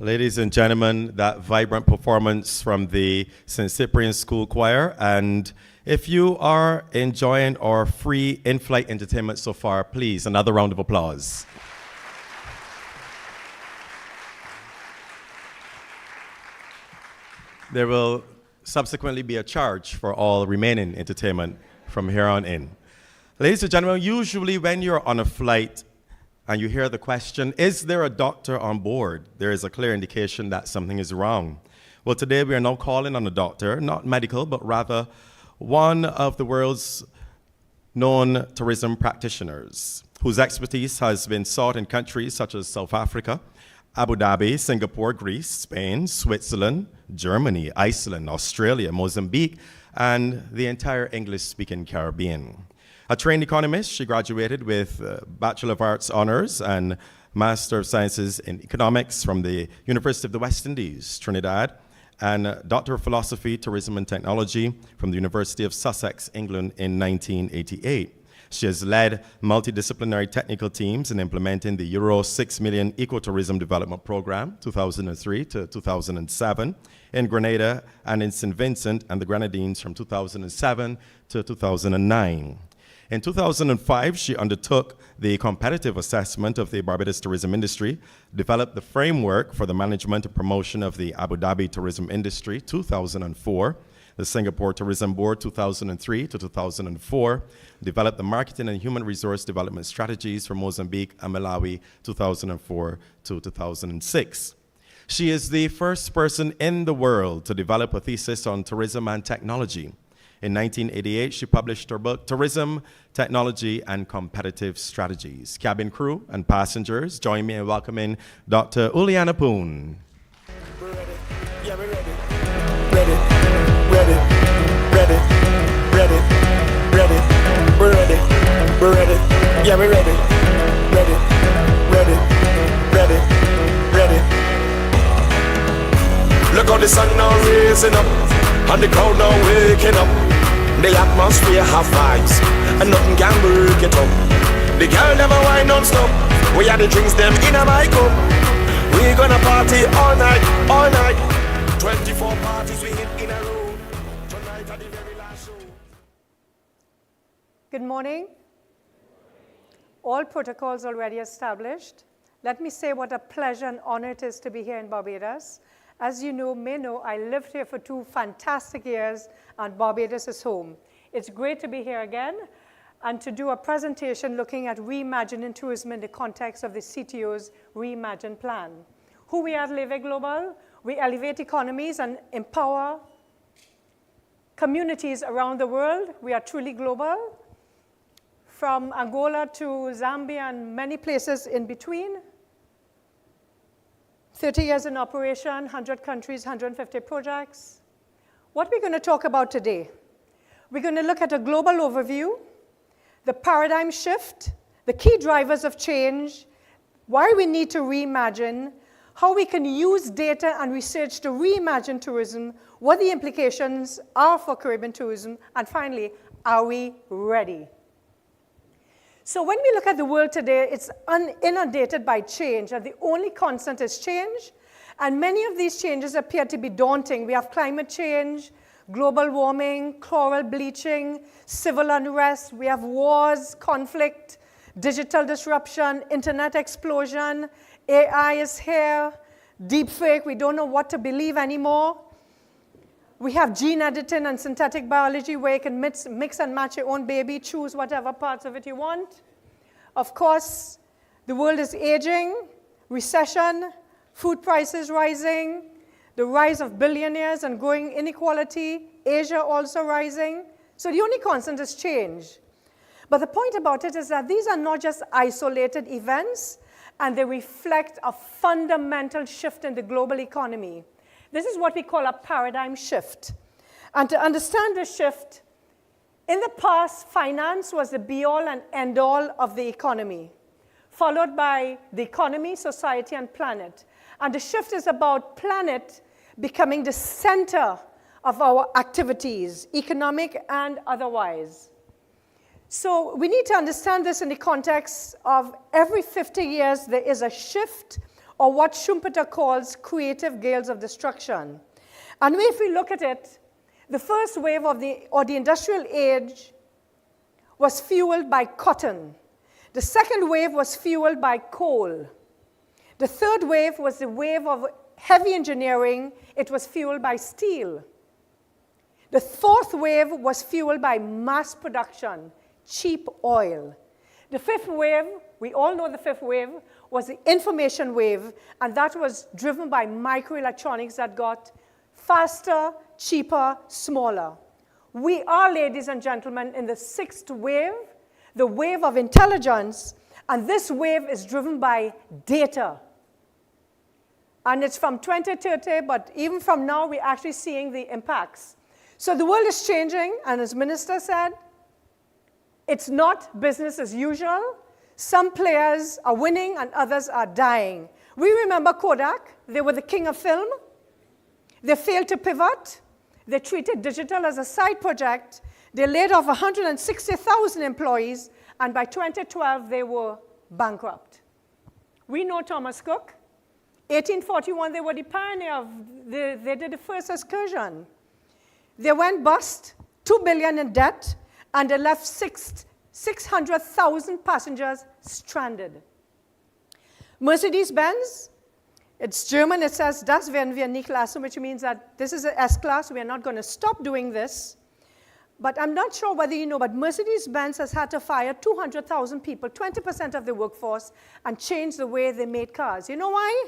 Ladies and gentlemen, that vibrant performance from the St. Cyprian School Choir. And if you are enjoying our free in-flight entertainment so far, please, another round of applause. There will subsequently be a charge for all remaining entertainment from here on in. Ladies and gentlemen, usually when you're on a flight and you hear the question, is there a doctor on board? There is a clear indication that something is wrong. Well, today we are now calling on a doctor, not medical, but rather one of the world's known tourism practitioners, whose expertise has been sought in countries such as South Africa, Abu Dhabi, Singapore, Greece, Spain, Switzerland, Germany, Iceland, Australia, Mozambique, and the entire English-speaking Caribbean. A trained economist, she graduated with Bachelor of Arts honors and Master of Sciences in Economics from the University of the West Indies, Trinidad, and Doctor of Philosophy, Tourism and Technology from the University of Sussex, England in 1988. She has led multidisciplinary technical teams in implementing the Euro 6 million Ecotourism Development Program, 2003 to 2007, in Grenada and in St. Vincent and the Grenadines from 2007 to 2009. In 2005, she undertook the competitive assessment of the Barbados tourism industry, developed the framework for the management and promotion of the Abu Dhabi tourism industry, 2004, the Singapore Tourism Board, 2003 to 2004, developed the marketing and human resource development strategies for Mozambique and Malawi, 2004 to 2006. She is the first person in the world to develop a thesis on tourism and technology. In 1988, she published her book, Tourism, Technology, and Competitive Strategies. Cabin crew and passengers, join me in welcoming Dr. Auliana Poon. We're ready. Yeah, we're ready. Ready. Ready. Ready. Ready. Ready. We're ready. We're ready. Yeah, we're ready. Ready. Ready. Ready. Ready. Look how the sun now raising up, and the crowd now waking up. The atmosphere have vibes, and nothing can break it up. The girl never whine non-stop. We are the drinks them in a my cup. We gonna party all night, all night. 24 parties we hit in a row. Tonight at the very last show. Good morning. All protocols already established. Let me say what a pleasure and honor it is to be here in Barbados. As you may know, I lived here for 2 fantastic years, and Barbados is home. It's great to be here again and to do a presentation looking at reimagining tourism in the context of the CTO's Reimagine plan. Who we are at Leve Global, we elevate economies and empower communities around the world. We are truly global, from Angola to Zambia and many places in between. 30 years in operation, 100 countries, 150 projects. What we're going to talk about today, we're going to look at a global overview, the paradigm shift, the key drivers of change, why we need to reimagine, how we can use data and research to reimagine tourism, what the implications are for Caribbean tourism, and finally, are we ready? So when we look at the world today, it's inundated by change, and the only constant is change. And many of these changes appear to be daunting. We have climate change, global warming, coral bleaching, civil unrest. We have wars, conflict, digital disruption, internet explosion. AI is here, deepfake. We don't know what to believe anymore. We have gene editing and synthetic biology where you can mix and match your own baby, choose whatever parts of it you want. Of course, the world is aging, recession, food prices rising, the rise of billionaires and growing inequality, Asia also rising. So the only constant is change. But the point about it is that these are not just isolated events, and they reflect a fundamental shift in the global economy. This is what we call a paradigm shift. And to understand this shift, in the past, finance was the be-all and end-all of the economy, followed by the economy, society, and planet. And the shift is about planet becoming the center of our activities, economic and otherwise. So we need to understand this in the context of every 50 years, there is a shift or what Schumpeter calls creative gales of destruction. And if we look at it, the first wave of the industrial age was fueled by cotton. The second wave was fueled by coal. The third wave was the wave of heavy engineering. It was fueled by steel. The fourth wave was fueled by mass production, cheap oil. The fifth wave, we all know the fifth wave, was the information wave, and that was driven by microelectronics that got faster, cheaper, smaller. We are, ladies and gentlemen, in the sixth wave, the wave of intelligence, and this wave is driven by data. And it's from 2030, but even from now, we're actually seeing the impacts. So the world is changing, and as Minister said, it's not business as usual. Some players are winning and others are dying. We remember Kodak. They were the king of film. They failed to pivot. They treated digital as a side project. They laid off 160,000 employees, and by 2012, they were bankrupt. We know Thomas Cook. 1841, they were the pioneer of, they did the first excursion. They went bust, $2 billion in debt, and they left 600,000 passengers stranded. Mercedes-Benz, it's German, it says, das werden wir nicht lassen, which means that this is an S-Class, we are not going to stop doing this. But I'm not sure whether you know, but Mercedes-Benz has had to fire 200,000 people, 20% of the workforce, and change the way they made cars. You know why?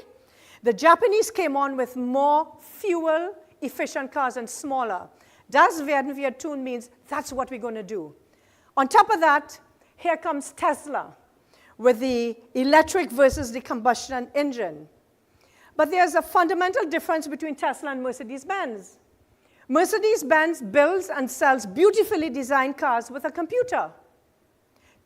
The Japanese came on with more fuel-efficient cars and smaller. Das werden wir tun means that's what we're going to do. On top of that, here comes Tesla with the electric versus the combustion engine. But there's a fundamental difference between Tesla and Mercedes-Benz. Mercedes-Benz builds and sells beautifully designed cars with a computer.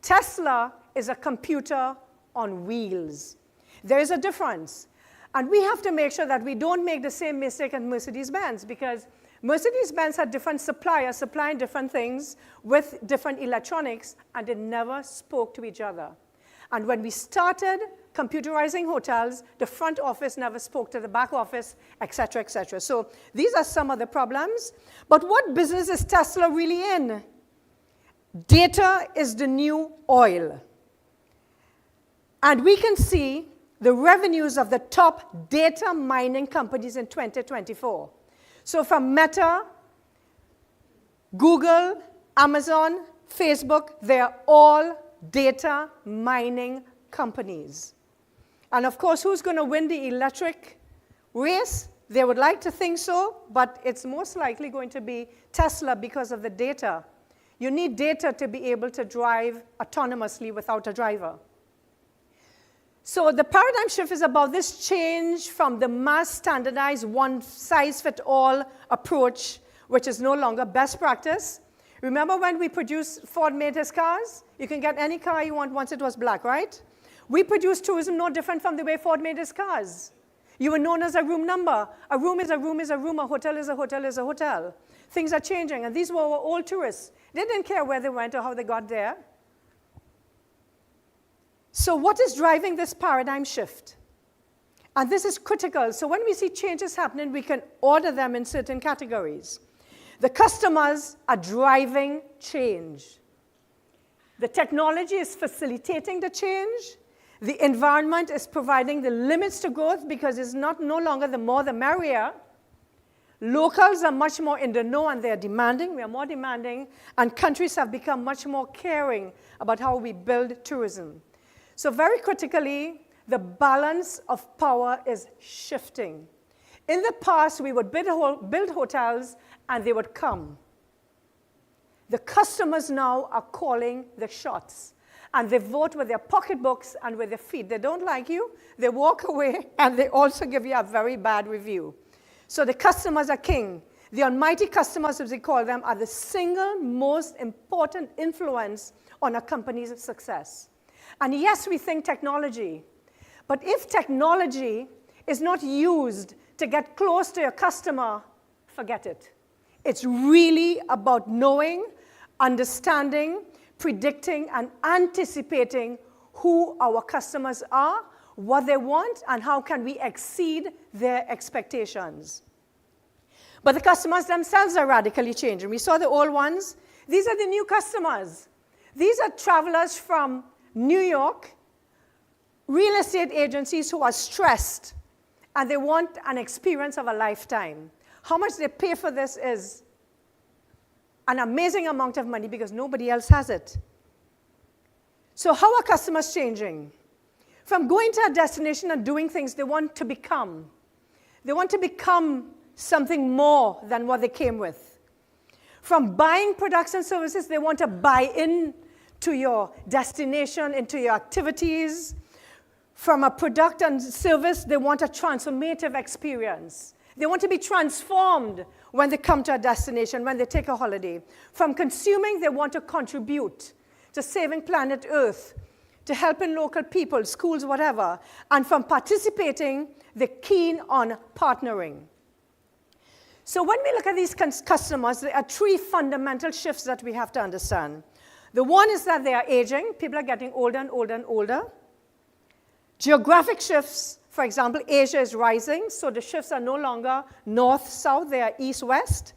Tesla is a computer on wheels. There is a difference. And we have to make sure that we don't make the same mistake as Mercedes-Benz, because Mercedes-Benz had different suppliers supplying different things with different electronics, and they never spoke to each other. And when we started computerizing hotels, the front office never spoke to the back office, et cetera, et cetera. So these are some of the problems. But what business is Tesla really in? Data is the new oil. And we can see the revenues of the top data mining companies in 2024. So from Meta, Google, Amazon, Facebook, they are all data mining companies. And of course, who's going to win the electric race? They would like to think so, but it's most likely going to be Tesla because of the data. You need data to be able to drive autonomously without a driver. So the paradigm shift is about this change from the mass standardized one-size-fits-all approach, which is no longer best practice. Remember when we produced, Ford made his cars? You can get any car you want once it was black, right? We produced tourism no different from the way Ford made his cars. You were known as a room number. A room is a room is a room. A hotel is a hotel is a hotel. Things are changing, and these were all tourists. They didn't care where they went or how they got there. So what is driving this paradigm shift? And this is critical. So when we see changes happening, we can order them in certain categories. The customers are driving change. The technology is facilitating the change. The environment is providing the limits to growth because it's no longer the more the merrier. Locals are much more in the know and they're demanding. We are more demanding. And countries have become much more caring about how we build tourism. So very critically, the balance of power is shifting. In the past, we would build hotels and they would come. The customers now are calling the shots. And they vote with their pocketbooks and with their feet. They don't like you, they walk away, and they also give you a very bad review. So the customers are king. The almighty customers, as we call them, are the single most important influence on a company's success. And yes, we think technology. But if technology is not used to get close to your customer, forget it. It's really about knowing, understanding, predicting, and anticipating who our customers are, what they want, and how can we exceed their expectations. But the customers themselves are radically changing. We saw the old ones. These are the new customers. These are travelers from New York, real estate agencies who are stressed, and they want an experience of a lifetime. How much they pay for this is an amazing amount of money because nobody else has it. So how are customers changing? From going to a destination and doing things, they want to become. They want to become something more than what they came with. From buying products and services, they want to buy in to your destination, into your activities. From a product and service, they want a transformative experience. They want to be transformed when they come to a destination, when they take a holiday. From consuming, they want to contribute to saving planet Earth, to helping local people, schools, whatever. And from participating, they're keen on partnering. So when we look at these customers, there are three fundamental shifts that we have to understand. The one is that they are aging. People are getting older and older and older. Geographic shifts, for example, Asia is rising, so the shifts are no longer north-south, they are east-west.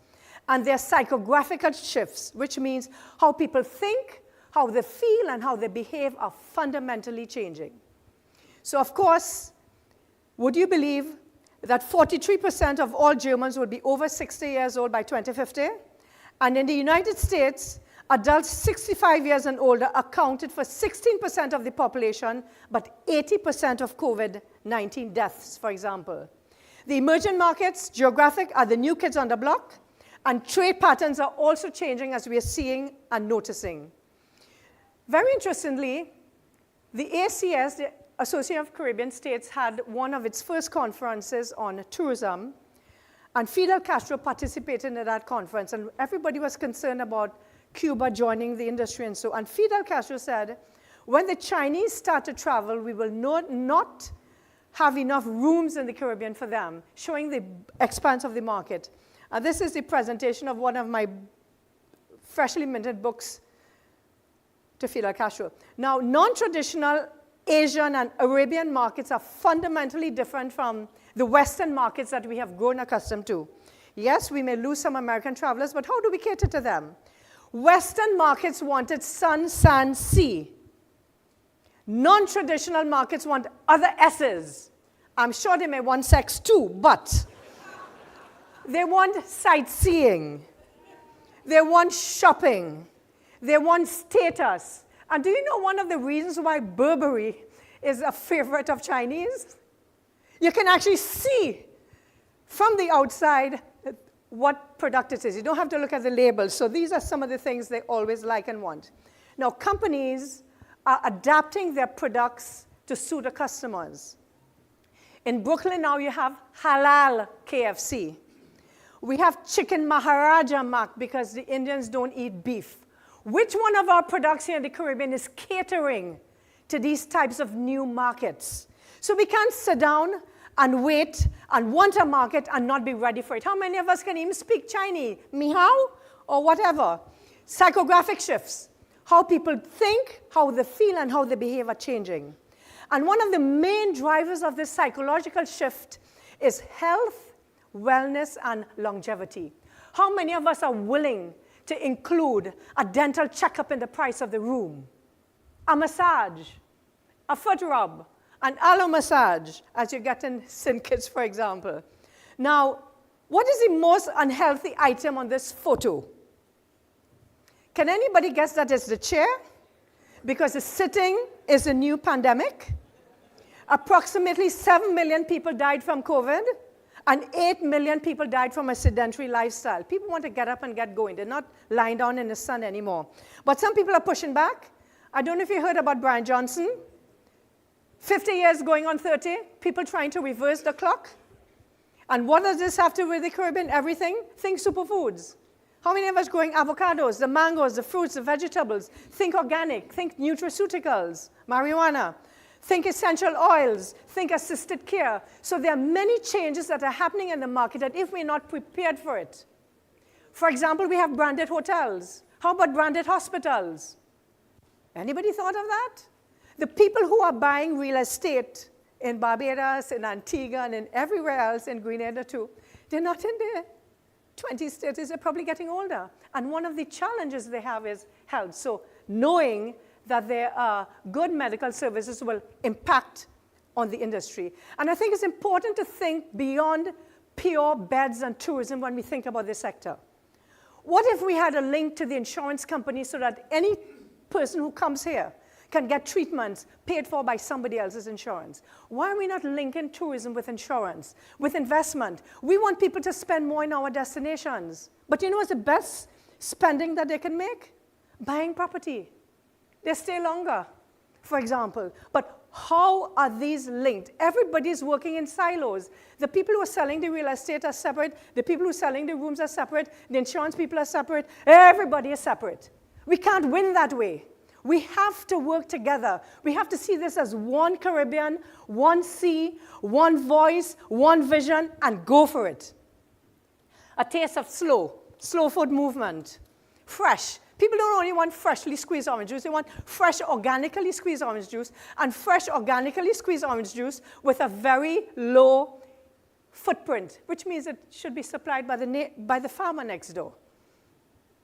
And they're psychographical shifts, which means how people think, how they feel, and how they behave are fundamentally changing. So, of course, would you believe that 43% of all Germans will be over 60 years old by 2050? And in the United States, adults 65 years and older accounted for 16% of the population, but 80% of COVID-19 deaths, for example. The emerging markets, geographic, are the new kids on the block, and trade patterns are also changing as we are seeing and noticing. Very interestingly, the ACS, the Association of Caribbean States, had one of its first conferences on tourism, and Fidel Castro participated in that conference, and everybody was concerned about Cuba joining the industry and so on. And Fidel Castro said, when the Chinese start to travel, we will not have enough rooms in the Caribbean for them, showing the expanse of the market. And this is the presentation of one of my freshly minted books to Fidel Castro. Now, non-traditional Asian and Arabian markets are fundamentally different from the Western markets that we have grown accustomed to. Yes, we may lose some American travelers, but how do we cater to them? Western markets wanted sun, sand, sea. Non-traditional markets want other S's. I'm sure they may want sex too, but they want sightseeing. They want shopping. They want status. And do you know one of the reasons why Burberry is a favorite of Chinese? You can actually see from the outside what product it is. You don't have to look at the labels. So these are some of the things they always like and want. Now, companies are adapting their products to suit the customers. In Brooklyn now you have halal KFC. We have chicken Maharaja Mac because the Indians don't eat beef. Which one of our products here in the Caribbean is catering to these types of new markets? So we can't sit down and wait and want a market and not be ready for it. How many of us can even speak Chinese? Ni hao or whatever. Psychographic shifts. How people think, how they feel, and how they behave are changing. And one of the main drivers of this psychological shift is health, wellness, and longevity. How many of us are willing to include a dental checkup in the price of the room, a massage, a foot rub, an aloe massage, as you get in Sin Kids, for example? Now, what is the most unhealthy item on this photo? Can anybody guess that it's the chair? Because the sitting is a new pandemic. Approximately 7 million people died from COVID, and 8 million people died from a sedentary lifestyle. People want to get up and get going. They're not lying down in the sun anymore. But some people are pushing back. I don't know if you heard about Brian Johnson. 50 years going on 30, people trying to reverse the clock. And what does this have to do with the Caribbean? Everything. Think superfoods. How many of us growing avocados, the mangoes, the fruits, the vegetables? Think organic. Think nutraceuticals, marijuana. Think essential oils. Think assisted care. So there are many changes that are happening in the market that if we're not prepared for it. For example, we have branded hotels. How about branded hospitals? Anybody thought of that? The people who are buying real estate in Barbados, in Antigua, and in everywhere else, in Grenada too, they're not in their 20s, 30s, they're probably getting older. And one of the challenges they have is health. So knowing that there are good medical services will impact on the industry. And I think it's important to think beyond pure beds and tourism when we think about this sector. What if we had a link to the insurance company so that any person who comes here can get treatments paid for by somebody else's insurance? Why are we not linking tourism with insurance, with investment? We want people to spend more in our destinations. But you know what's the best spending that they can make? Buying property. They stay longer, for example. But how are these linked? Everybody's working in silos. The people who are selling the real estate are separate. The people who are selling the rooms are separate. The insurance people are separate. Everybody is separate. We can't win that way. We have to work together. We have to see this as one Caribbean, one sea, one voice, one vision, and go for it. A taste of slow food movement, fresh. People don't only want freshly squeezed orange juice, they want fresh, organically squeezed orange juice, and fresh, organically squeezed orange juice with a very low footprint, which means it should be supplied by the farmer next door,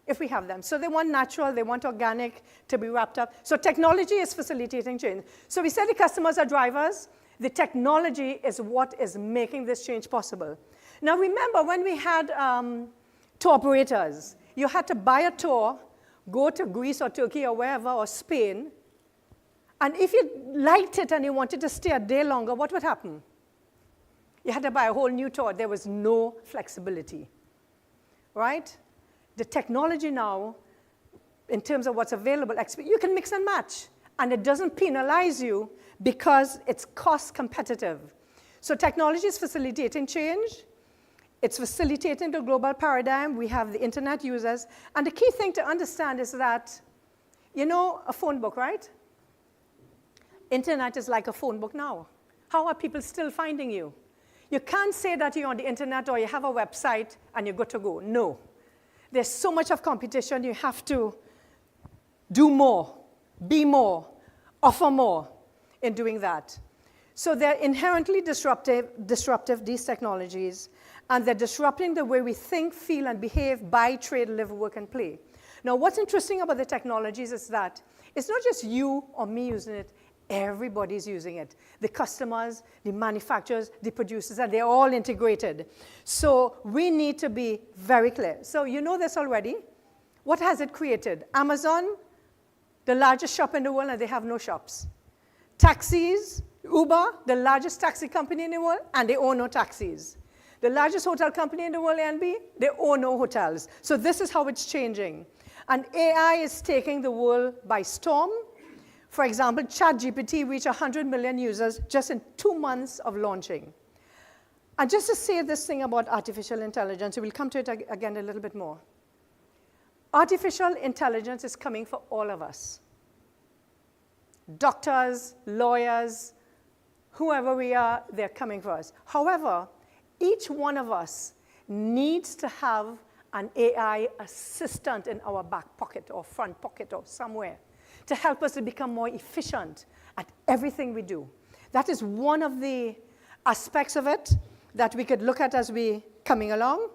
if we have them. So they want natural, they want organic to be wrapped up. So technology is facilitating change. So we said the customers are drivers. The technology is what is making this change possible. Now remember, when we had tour operators, you had to buy a tour, go to Greece or Turkey or wherever, or Spain, and if you liked it and you wanted to stay a day longer, what would happen? You had to buy a whole new tour. There was no flexibility, right? The technology now, in terms of what's available, you can mix and match, and it doesn't penalize you because it's cost competitive. So technology is facilitating change. It's facilitating the global paradigm. We have the internet users. And the key thing to understand is that, you know, a phone book, right? Internet is like a phone book now. How are people still finding you? You can't say that you're on the internet or you have a website and you're good to go. No. There's so much of competition. You have to do more, be more, offer more in doing that. So they're inherently disruptive, these technologies. And they're disrupting the way we think, feel, and behave, buy, trade, live, work, and play. Now, what's interesting about the technologies is that it's not just you or me using it. Everybody's using it. The customers, the manufacturers, the producers, and they're all integrated. So we need to be very clear. So you know this already. What has it created? Amazon, the largest shop in the world, and they have no shops. Taxis, Uber, the largest taxi company in the world, and they own no taxis. The largest hotel company in the world, Airbnb, they own no hotels. So this is how it's changing. And AI is taking the world by storm. For example, ChatGPT reached 100 million users just in 2 months of launching. And just to say this thing about artificial intelligence, we'll come to it again a little bit more. Artificial intelligence is coming for all of us. Doctors, lawyers, whoever we are, they're coming for us. However, each one of us needs to have an AI assistant in our back pocket or front pocket or somewhere to help us to become more efficient at everything we do. That is one of the aspects of it that we could look at as we coming along.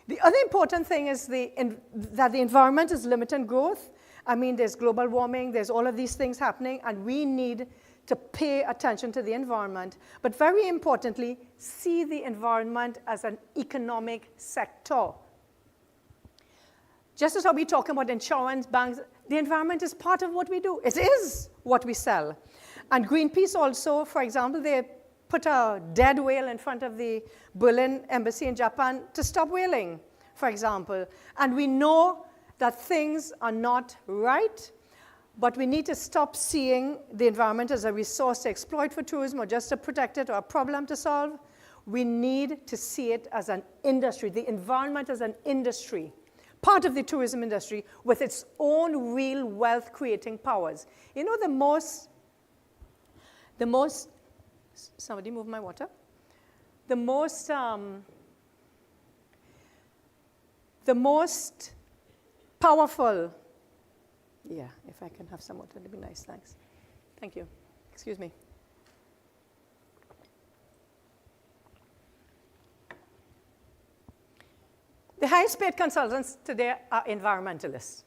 The other important thing is that the environment is limiting growth. I mean, there's global warming, there's all of these things happening, and we need to pay attention to the environment, but very importantly, see the environment as an economic sector. Just as how we talk about insurance, banks, the environment is part of what we do. It is what we sell. And Greenpeace also, for example, they put a dead whale in front of the Berlin embassy in Japan to stop whaling, for example. And we know that things are not right, but we need to stop seeing the environment as a resource to exploit for tourism or just to protect it or a problem to solve. We need to see it as an industry, the environment as an industry, part of the tourism industry with its own real wealth creating powers. You know, the most, somebody move my water? The most powerful, yeah, if I can have some water, that'd be nice, thanks. Thank you. Excuse me. The highest paid consultants today are environmentalists.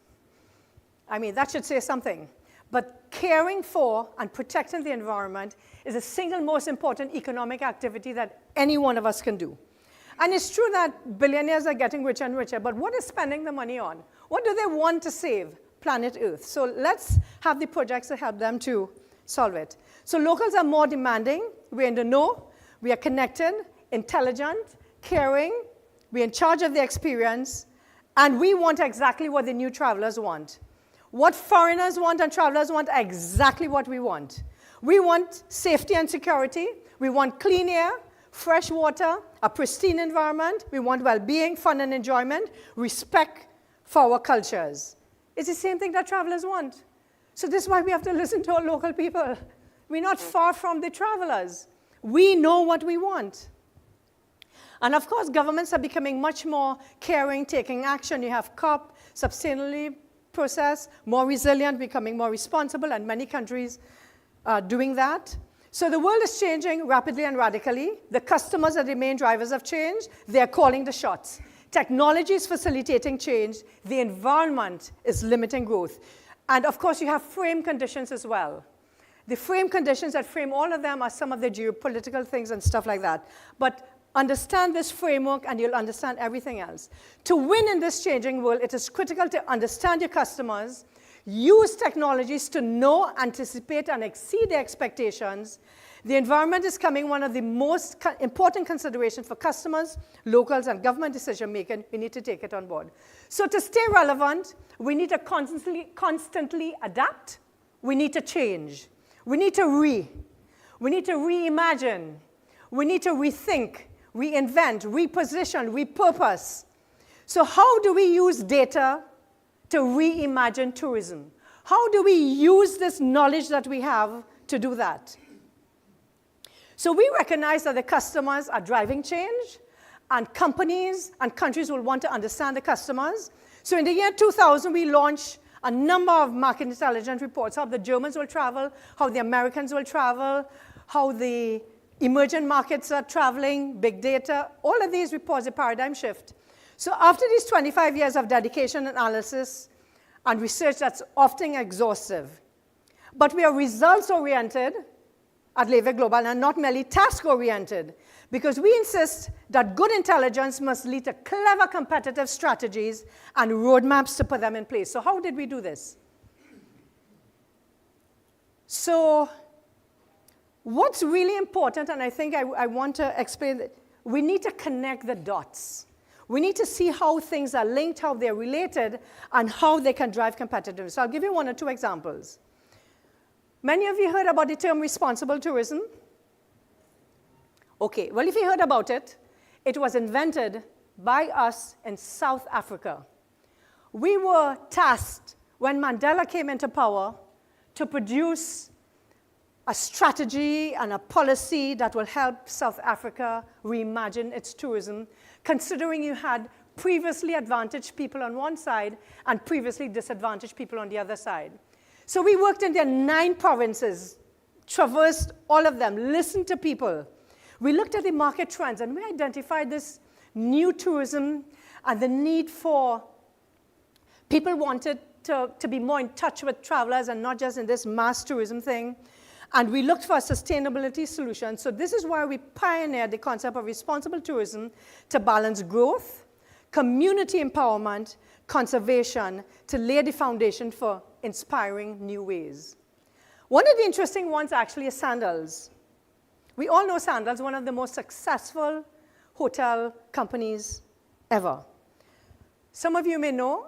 I mean, that should say something. But caring for and protecting the environment is the single most important economic activity that any one of us can do. And it's true that billionaires are getting richer and richer, but what is spending the money on? What do they want to save? Planet Earth. So let's have the projects to help them to solve it. So locals are more demanding. We're in the know. We are connected, intelligent, caring. We're in charge of the experience. And we want exactly what the new travelers want. What foreigners want and travelers want are exactly what we want. We want safety and security. We want clean air, fresh water, a pristine environment. We want well-being, fun and enjoyment, respect for our cultures. It's the same thing that travelers want. So this is why we have to listen to our local people. We're not far from the travelers. We know what we want. And of course, governments are becoming much more caring, taking action. You have COP, sustainability process, more resilient, becoming more responsible, and many countries are doing that. So the world is changing rapidly and radically. The customers are the main drivers of change. They're calling the shots. Technology is facilitating change. The environment is limiting growth. And of course, you have frame conditions as well. The frame conditions that frame all of them are some of the geopolitical things and stuff like that. But understand this framework and you'll understand everything else. To win in this changing world, it is critical to understand your customers, use technologies to know, anticipate, and exceed their expectations. The environment is becoming one of the most important considerations for customers, locals, and government decision making. We need to take it on board. So to stay relevant, we need to constantly adapt. We need to change. We need to reimagine. We need to rethink, reinvent, reposition, repurpose. So how do we use data to reimagine tourism? How do we use this knowledge that we have to do that? So we recognize that the customers are driving change, and companies and countries will want to understand the customers. So in the year 2000, we launched a number of market intelligence reports, how the Germans will travel, how the Americans will travel, how the emerging markets are traveling, big data. All of these reports a paradigm shift. So after these 25 years of dedication, analysis, and research that's often exhaustive, but we are results-oriented at Leve Global and not merely task-oriented, because we insist that good intelligence must lead to clever competitive strategies and roadmaps to put them in place. So how did we do this? So what's really important, and I think I want to explain, that we need to connect the dots. We need to see how things are linked, how they're related, and how they can drive competitiveness. So I'll give you one or two examples. Many of you heard about the term responsible tourism. Okay, well, if you heard about it, it was invented by us in South Africa. We were tasked, when Mandela came into power, to produce a strategy and a policy that will help South Africa reimagine its tourism, considering you had previously advantaged people on one side and previously disadvantaged people on the other side. So we worked in their 9 provinces, traversed all of them, listened to people. We looked at the market trends, and we identified this new tourism and the need for people wanted to be more in touch with travelers and not just in this mass tourism thing. And we looked for a sustainability solution. So this is why we pioneered the concept of responsible tourism to balance growth, community empowerment, conservation, to lay the foundation for inspiring new ways. One of the interesting ones actually is sandals. We all know Sandals, one of the most successful hotel companies ever. Some of you may know,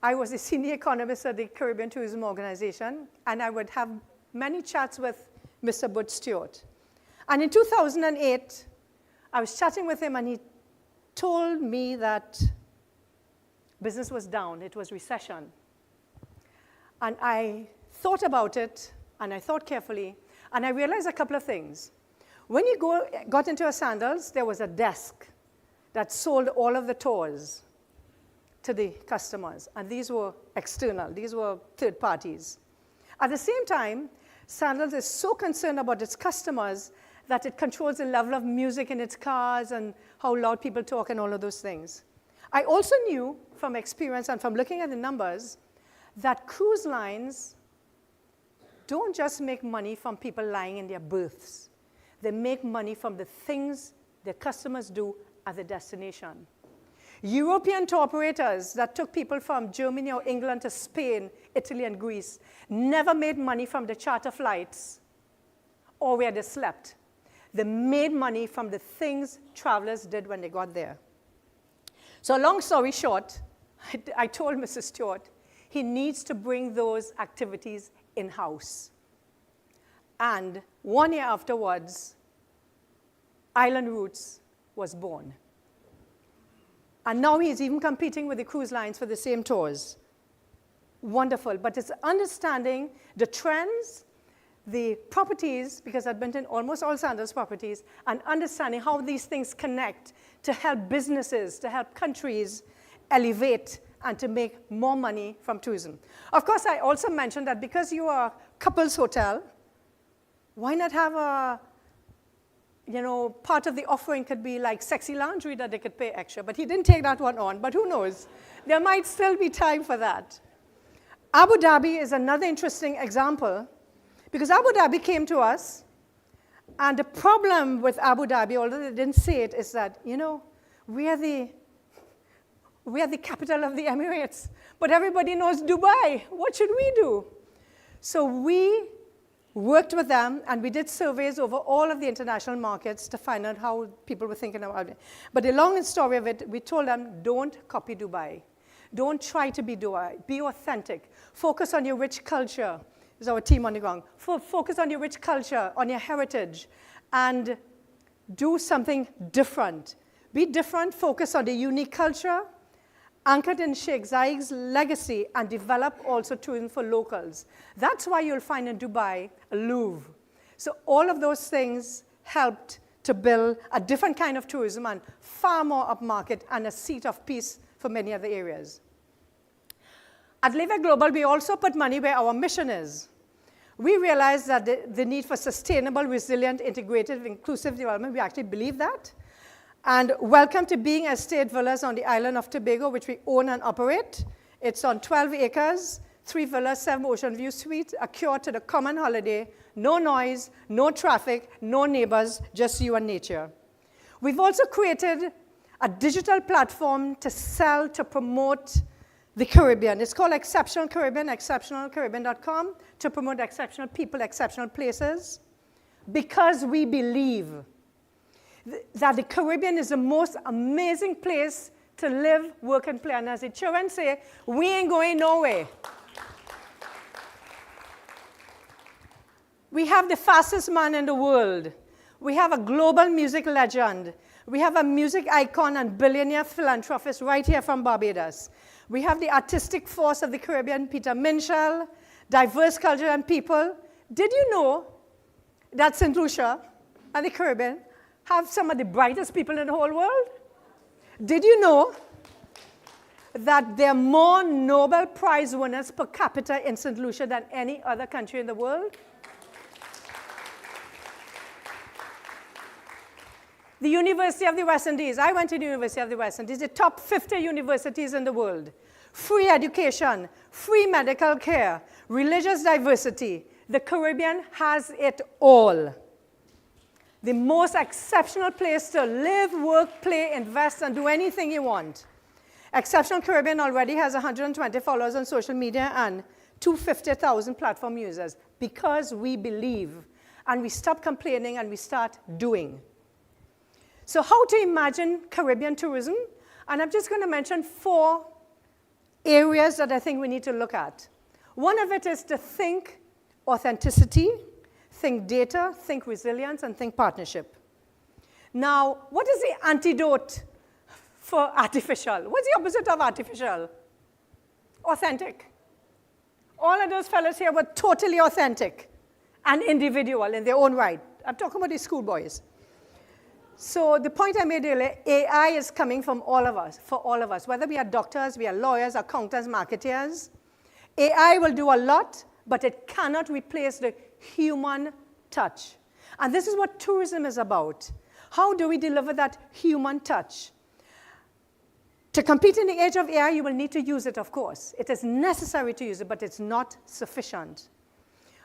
I was a senior economist at the Caribbean Tourism Organization, and I would have many chats with Mr. Butch Stewart. And in 2008, I was chatting with him, and he told me that business was down, it was recession. And I thought about it, and I thought carefully, and I realized a couple of things. When you got into a Sandals, there was a desk that sold all of the tours to the customers, and these were external, these were third parties. At the same time, Sandals is so concerned about its customers that it controls the level of music in its cars and how loud people talk and all of those things. I also knew from experience and from looking at the numbers that cruise lines don't just make money from people lying in their berths. They make money from the things their customers do at the destination. European tour operators that took people from Germany or England to Spain, Italy, and Greece never made money from the charter flights or where they slept. They made money from the things travelers did when they got there. So long story short, I told Mr. Stewart he needs to bring those activities in-house. And 1 year afterwards, Island Routes was born. And now he's even competing with the cruise lines for the same tours. Wonderful. But it's understanding the trends, the properties, because I've been in almost all Sandals properties, and understanding how these things connect to help businesses, to help countries elevate and to make more money from tourism. Of course, I also mentioned that because you are a couples hotel, why not have a, part of the offering could be like sexy laundry that they could pay extra. But he didn't take that one on, but who knows? There might still be time for that. Abu Dhabi is another interesting example because Abu Dhabi came to us, and the problem with Abu Dhabi, although they didn't say it, is that, we are the capital of the Emirates, but everybody knows Dubai. What should we do? So we worked with them, and we did surveys over all of the international markets to find out how people were thinking about it. But the long story of it, we told them, don't copy Dubai. Don't try to be Dubai. Be authentic. Focus on your rich culture. This is our team on the ground. Focus on your rich culture, on your heritage, and do something different. Be different, focus on the unique culture, anchored in Sheikh Zayed's legacy, and develop also tourism for locals. That's why you'll find in Dubai a Louvre. So all of those things helped to build a different kind of tourism and far more upmarket and a seat of peace for many other areas. At Leve Global, we also put money where our mission is. We realized that the need for sustainable, resilient, integrated, inclusive development, we actually believe that. And welcome to Being Estate Villas on the island of Tobago, which we own and operate. It's on 12 acres, 3 villas, 7 ocean view suites, a cure to the common holiday, no noise, no traffic, no neighbors, just you and nature. We've also created a digital platform to sell, to promote the Caribbean. It's called Exceptional Caribbean, exceptionalcaribbean.com, to promote exceptional people, exceptional places, because we believe that the Caribbean is the most amazing place to live, work, and play. And as the children say, we ain't going nowhere. We have the fastest man in the world. We have a global music legend. We have a music icon and billionaire philanthropist right here from Barbados. We have the artistic force of the Caribbean, Peter Minshall, diverse culture and people. Did you know that St. Lucia and the Caribbean have some of the brightest people in the whole world? Did you know that there are more Nobel Prize winners per capita in St. Lucia than any other country in the world? The University of the West Indies. I went to the University of the West Indies, the top 50 universities in the world. Free education, free medical care, religious diversity. The Caribbean has it all. The most exceptional place to live, work, play, invest, and do anything you want. Exceptional Caribbean already has 120 followers on social media and 250,000 platform users because we believe, and we stop complaining and we start doing. So how to imagine Caribbean tourism? And I'm just going to mention 4 areas that I think we need to look at. One of it is to think authenticity, think data, think resilience, and think partnership. Now, what is the antidote for artificial? What's the opposite of artificial? Authentic. All of those fellas here were totally authentic and individual in their own right. I'm talking about the schoolboys. So the point I made earlier, AI is coming from all of us, for all of us. Whether we are doctors, we are lawyers, accountants, marketeers. AI will do a lot, but it cannot replace the human touch. And this is what tourism is about. How do we deliver that human touch? To compete in the age of AI, you will need to use it, of course. It is necessary to use it, but it's not sufficient.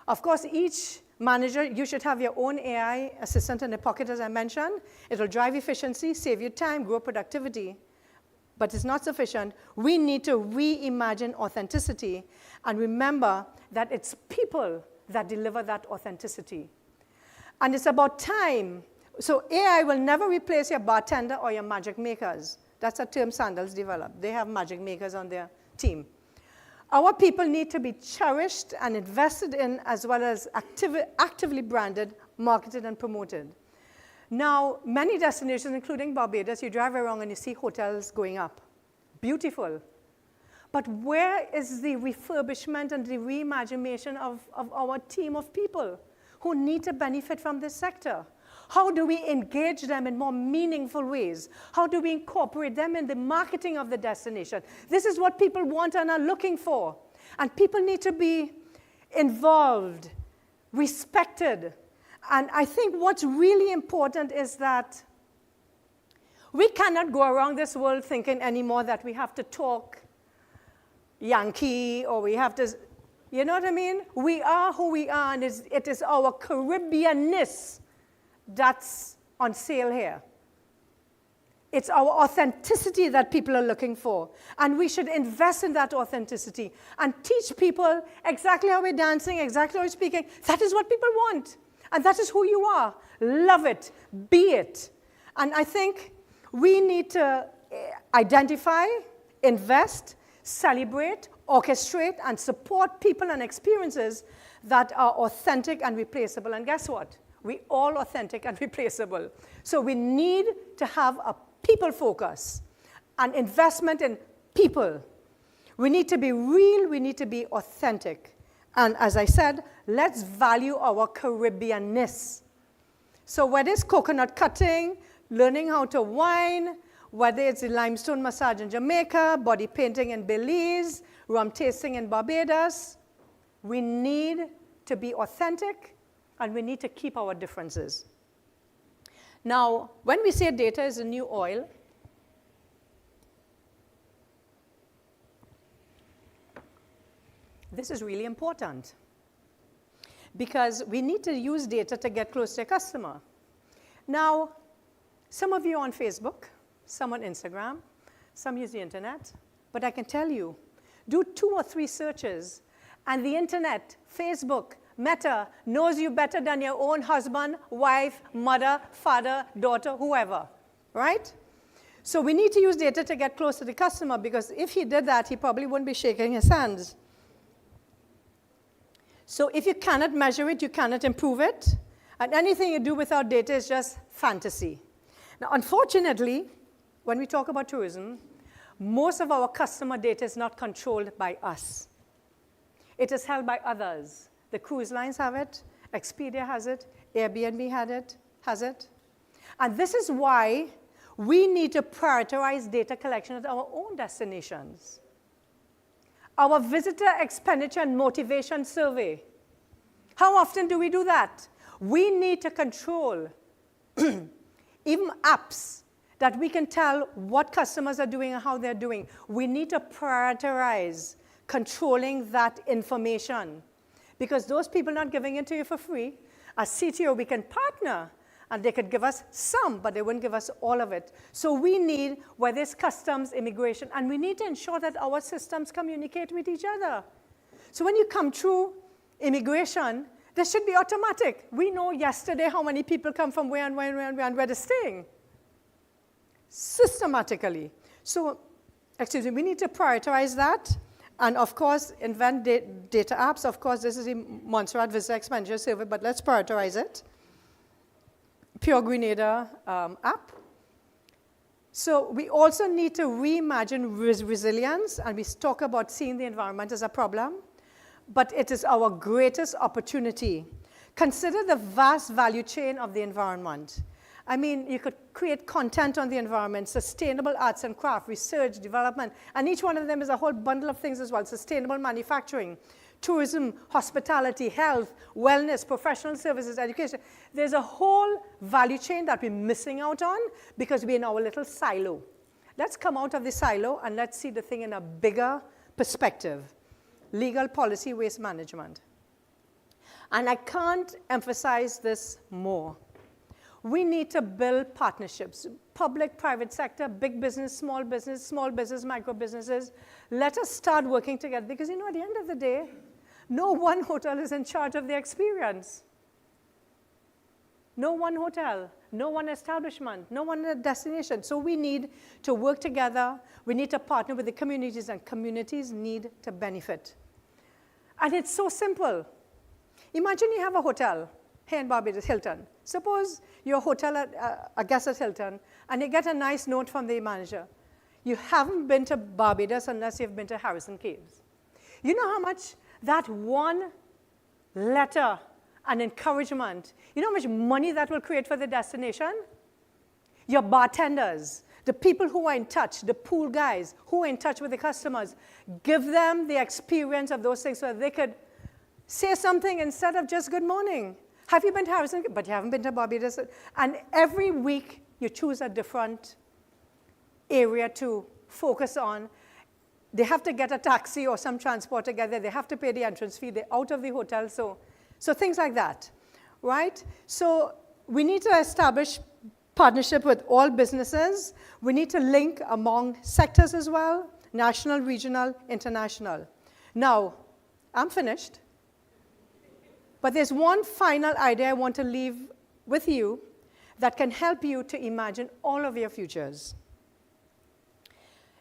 Of course, each manager, you should have your own AI assistant in the pocket, as I mentioned. It'll drive efficiency, save you time, grow productivity. But it's not sufficient. We need to reimagine authenticity and remember that it's people that deliver that authenticity. And it's about time. So AI will never replace your bartender or your magic makers. That's a term Sandals developed. They have magic makers on their team. Our people need to be cherished and invested in, as well as actively branded, marketed, and promoted. Now, many destinations, including Barbados, you drive around and you see hotels going up. Beautiful. But where is the refurbishment and the reimagination of our team of people who need to benefit from this sector? How do we engage them in more meaningful ways? How do we incorporate them in the marketing of the destination? This is what people want and are looking for. And people need to be involved, respected. And I think what's really important is that we cannot go around this world thinking anymore that we have to talk Yankee or we have to, you know what I mean? We are who we are, and it is our Caribbeanness that's on sale here. It's our authenticity that people are looking for. And we should invest in that authenticity and teach people exactly how we're dancing, exactly how we're speaking. That is what people want. And that is who you are. Love it. Be it. And I think we need to identify, invest, celebrate, orchestrate, and support people and experiences that are authentic and replaceable. And guess what? We're all authentic and replaceable. So we need to have a people focus and investment in people. We need to be real. We need to be authentic. And as I said, let's value our Caribbeanness. So whether it's coconut cutting, learning how to wine, whether it's the limestone massage in Jamaica, body painting in Belize, rum tasting in Barbados, we need to be authentic. And we need to keep our differences. Now, when we say data is the new oil, this is really important. Because we need to use data to get close to a customer. Now, some of you are on Facebook, some on Instagram, some use the internet. But I can tell you, do 2 or 3 searches, and the internet, Facebook, Meta knows you better than your own husband, wife, mother, father, daughter, whoever, right? So we need to use data to get close to the customer, because if he did that, he probably wouldn't be shaking his hands. So if you cannot measure it, you cannot improve it. And anything you do without data is just fantasy. Now, unfortunately, when we talk about tourism, most of our customer data is not controlled by us. It is held by others. The cruise lines have it, Expedia has it, Airbnb has it. And this is why we need to prioritize data collection at our own destinations. Our visitor expenditure and motivation survey. How often do we do that? We need to control even apps that we can tell what customers are doing and how they're doing. We need to prioritize controlling that information. Because those people are not giving it to you for free. As CTO, we can partner, and they could give us some, but they wouldn't give us all of it. So we need, whether it's customs, immigration, and we need to ensure that our systems communicate with each other. So when you come through immigration, this should be automatic. We know yesterday how many people come from where and where they're staying. Systematically. So, we need to prioritize that. And of course, invent data apps. Of course, this is the Montserrat Visitor Expenditure Survey, but let's prioritize it. Pure Grenada app. So we also need to reimagine resilience, and we talk about seeing the environment as a problem, but it is our greatest opportunity. Consider the vast value chain of the environment. I mean, you could create content on the environment, sustainable arts and craft, research, development, and each one of them is a whole bundle of things as well. Sustainable manufacturing, tourism, hospitality, health, wellness, professional services, education. There's a whole value chain that we're missing out on because we're in our little silo. Let's come out of the silo and let's see the thing in a bigger perspective. Legal policy waste management. And I can't emphasize this more. We need to build partnerships, public, private sector, big business, small business, micro businesses. Let us start working together because, at the end of the day, no one hotel is in charge of the experience. No one hotel, no one establishment, no one destination. So we need to work together. We need to partner with the communities, and communities need to benefit. And it's so simple. Imagine you have a hotel here in Barbados, Hilton. Suppose you're a guest at Hilton, and you get a nice note from the manager. You haven't been to Barbados unless you've been to Harrison Caves. You know how much that one letter and encouragement, you know how much money that will create for the destination? Your bartenders, the people who are in touch, the pool guys who are in touch with the customers, give them the experience of those things so that they could say something instead of just good morning. Have you been to Harrison? But you haven't been to Barbados. And every week you choose a different area to focus on. They have to get a taxi or some transport together. They have to pay the entrance fee. They're out of the hotel. So things like that, right? So we need to establish partnership with all businesses. We need to link among sectors as well, national, regional, international. Now, I'm finished. But there's one final idea I want to leave with you that can help you to imagine all of your futures.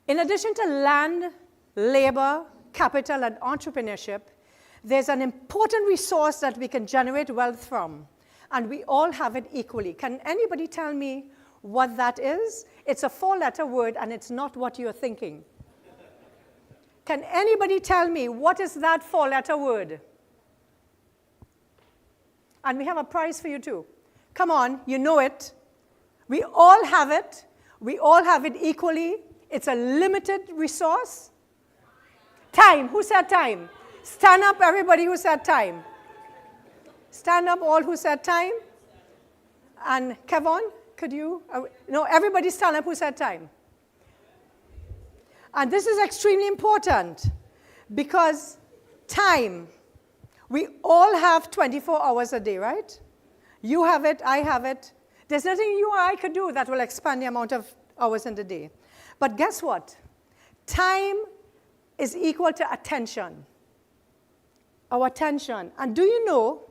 In addition to land, labor, capital, and entrepreneurship, there's an important resource that we can generate wealth from, and we all have it equally. Can anybody tell me what that is? It's a 4-letter word, and it's not what you're thinking. Can anybody tell me what is that 4-letter word? And we have a prize for you too. Come on, you know it. We all have it. We all have it equally. It's a limited resource. Time. Who said time? Stand up, everybody who said time. Stand up, all who said time. And Kevon, could you? No, everybody stand up who said time. And this is extremely important because time, we all have 24 hours a day, right? You have it, I have it. There's nothing you or I could do that will expand the amount of hours in the day. But guess what? Time is equal to attention. Our attention. And do you know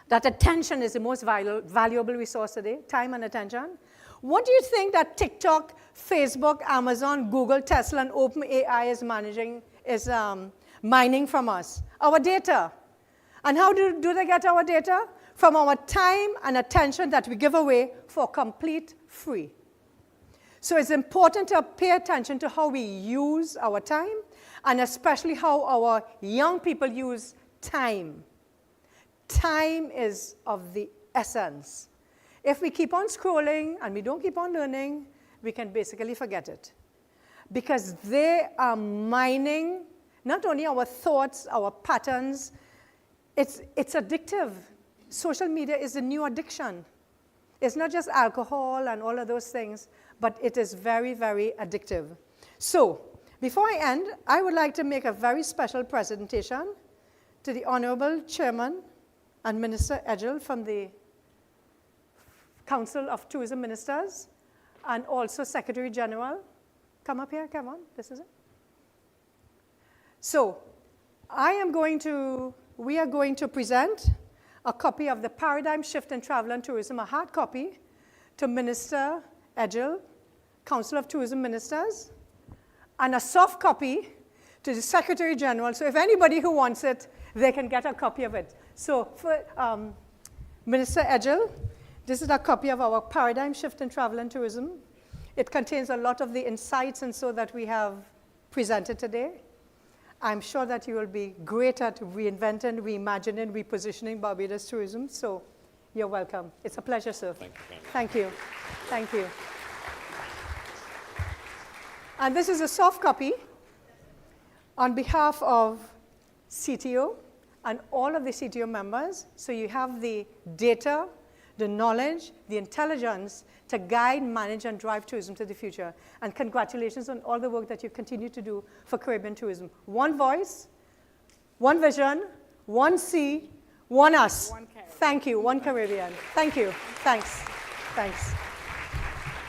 that attention is the most valuable resource today? Time and attention. What do you think that TikTok, Facebook, Amazon, Google, Tesla, and OpenAI is mining from us? Our data. And how do they get our data? From our time and attention that we give away for complete free. So it's important to pay attention to how we use our time, and especially how our young people use time. Time is of the essence. If we keep on scrolling and we don't keep on learning, we can basically forget it. Because they are mining not only our thoughts, our patterns, it's addictive. Social media is a new addiction. It's not just alcohol and all of those things, but it is very, very addictive. So, before I end, I would like to make a very special presentation to the Honorable Chairman and Minister Edgell from the Council of Tourism Ministers, and also Secretary General. Come up here, come on, this is it. So, we are going to present a copy of the Paradigm Shift in Travel and Tourism, a hard copy, to Minister Edgell, Council of Tourism Ministers, and a soft copy to the Secretary General. So if anybody who wants it, they can get a copy of it. So for Minister Edgell, this is a copy of our Paradigm Shift in Travel and Tourism. It contains a lot of the insights and so that we have presented today. I'm sure that you will be great at reinventing, reimagining, repositioning Barbados tourism. So you're welcome. It's a pleasure, sir. Thank you. Thank you. And this is a soft copy on behalf of CTO and all of the CTO members. So you have the data, the knowledge, the intelligence to guide, manage, and drive tourism to the future. And congratulations on all the work that you continue to do for Caribbean tourism. One voice, one vision, one sea, one us. Thank you, one Caribbean. Thank you. Thanks. Thanks.